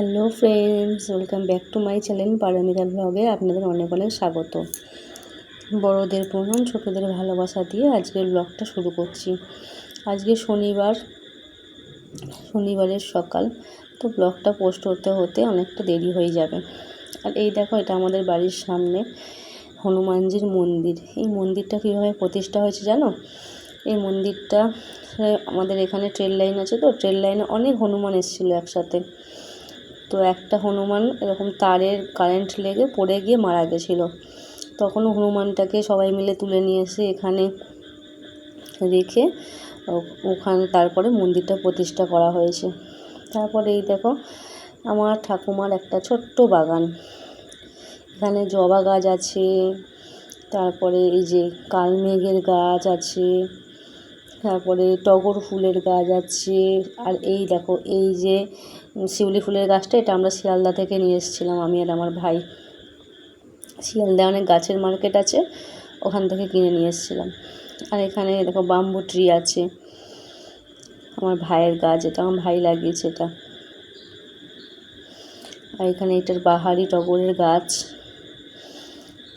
Hello friends, welcome back to my channel Paromita ব্লগে। আপনাদের অনেক অনেক স্বাগত। বড়দের প্রণাম, ছোটদের ভালোবাসা দিয়ে আজকের ব্লগটা শুরু করছি। আজকে শনিবারের সকাল, তো ব্লগটা পোস্ট হতে হতে অনেকটা দেরি হয়ে যাবে। আর এই দেখো, এটা আমাদের বাড়ির সামনে হনুমানজির মন্দির। এই মন্দিরটা কীভাবে প্রতিষ্ঠা হয়েছে জানো? এই মন্দিরটা আমাদের এখানে ট্রেন লাইন আছে, তো ট্রেন লাইনে অনেক হনুমান এসেছিলো একসাথে। তো একটা হনুমান এরকম তারের কারেন্ট লেগে পড়ে গিয়ে মারা গেছিলো। তখন হনুমানটাকে সবাই মিলে তুলে নিয়ে এসে এখানে রেখে ওখানে তারপরে মন্দিরটা প্রতিষ্ঠা করা হয়েছে। তারপরে এই দেখো, আমার ঠাকুমার একটা ছোট্ট বাগান, এখানে জবা গাছ আছে, তারপরে এই যে কালমেঘের গাছ আছে, তারপরে টগর ফুলের গাছ আছে। আর এই দেখো, এই যে শিউলি ফুলের গাছটা, এটা আমরা শিয়ালদা থেকে নিয়ে এসেছিলাম, আমি আর আমার ভাই। শিয়ালদা অনেক গাছের মার্কেট আছে, ওখান থেকে কিনে নিয়ে এসেছিলাম। আর এখানে দেখো বাম্বু ট্রি আছে, আমার ভাইয়ের গাছ, এটা আমার ভাই লাগিয়েছে এটা। আর এখানে এটার বাহারি টগরের গাছ।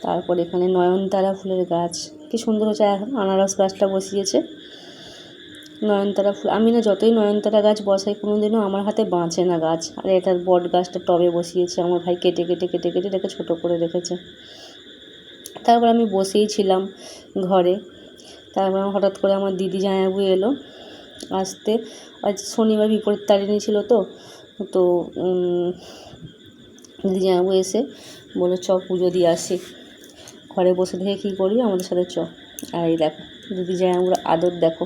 তারপর এখানে নয়নতারা ফুলের গাছ, কি সুন্দর হচ্ছে। আনারস গাছটা বসিয়েছে, নয়নতারা ফুল। আমি না যতই নয়নতারা গাছ বসাই, কোনো দিনও আমার হাতে বাঁচে না গাছ। আর এটার বট গাছটা টবে বসিয়েছে আমার ভাই, কেটে কেটে কেটে কেটে এটাকে ছোটো করে রেখেছে। তারপর আমি বসেই ছিলাম ঘরে। তারপর হঠাৎ করে আমার দিদি জামাইবাবু এলো আসতে। আজ শনিবার বিপরীত তারিণী ছিল, তো দিদি জামাইবাবু এসে বললো চ পুজো দিয়ে আসি। ঘরে বসে থেকে কী করবি, আমাদের সাথে চ। আর এই দেখো দিদি জামাইবাবুর আদর দেখো।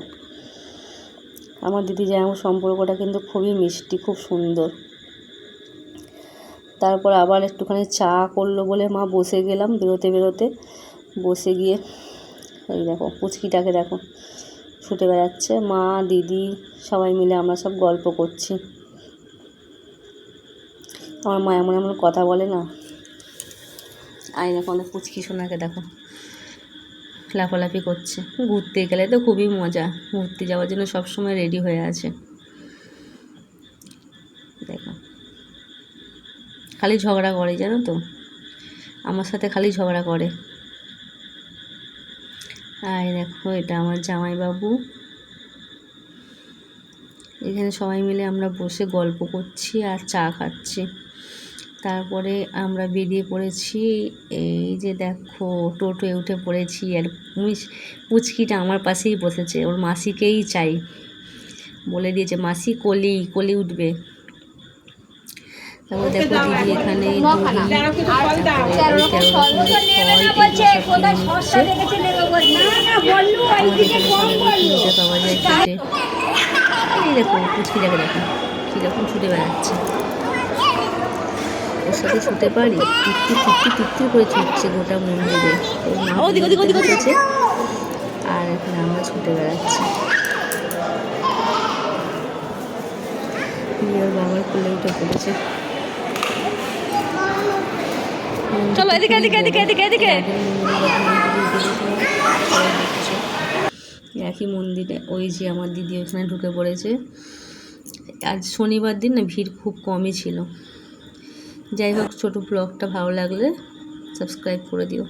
আমার দিদি জামাইবাবুর সম্পর্কটা কিন্তু খুবই মিষ্টি, খুব সুন্দর। তারপর আবার একটুখানি চা করলো বলে মা বসে গেলাম, বেরোতে বসে গিয়ে এই দেখো পুচকিটাকে দেখো ছুটে বেড়াচ্ছে। মা দিদি সবাই মিলে আমরা সব গল্প করছি। আমার মা এমন এমন কথা বলে না। আই দেখো আমাদের পুচকি সোনাকে দেখো লাফালাফি করছে। ঘুরতে গেলে তো খুবই মজা, ঘুরতে যাওয়ার জন্য সবসময় রেডি হয়ে আছে। দেখো খালি ঝগড়া করে, জানো তো, আমার সাথে খালি ঝগড়া করে। আর দেখো এটা আমার জামাইবাবু। এখানে সবাই মিলে আমরা বসে গল্প করছি আর চা খাচ্ছি। তারপরে আমরা বেরিয়ে পড়েছি। এই যে দেখো টোটোয় উঠে পড়েছি, আর পুচকিটা আমার পাশেই বসেছে, ওর মাসিকেই চাই, বলে দিয়েছে মাসি কোলে উঠবে। তারপর দেখো দিদি এখানে পাওয়া যায় কেটে। এই দেখো পুচকিটাকে দেখো কীরকম ছুটে বেড়াচ্ছে, ওর সাথে ছুটে পারি। টিকটি করে ছুটছে গোটা মন্দিরে, আর এখন আমরা ছুটে বেড়াচ্ছি। ওর বাবার কোলে উঠে পড়েছে। চলো এদিকে। একই মন্দিরে ওই যে আমার দিদি ওখানে ঢুকে পড়েছে। আজ শনিবার দিন না, ভিড় খুব কমই ছিল। যাই হোক, ছোটো ব্লগটা ভালো লাগলে সাবস্ক্রাইব করে দিও।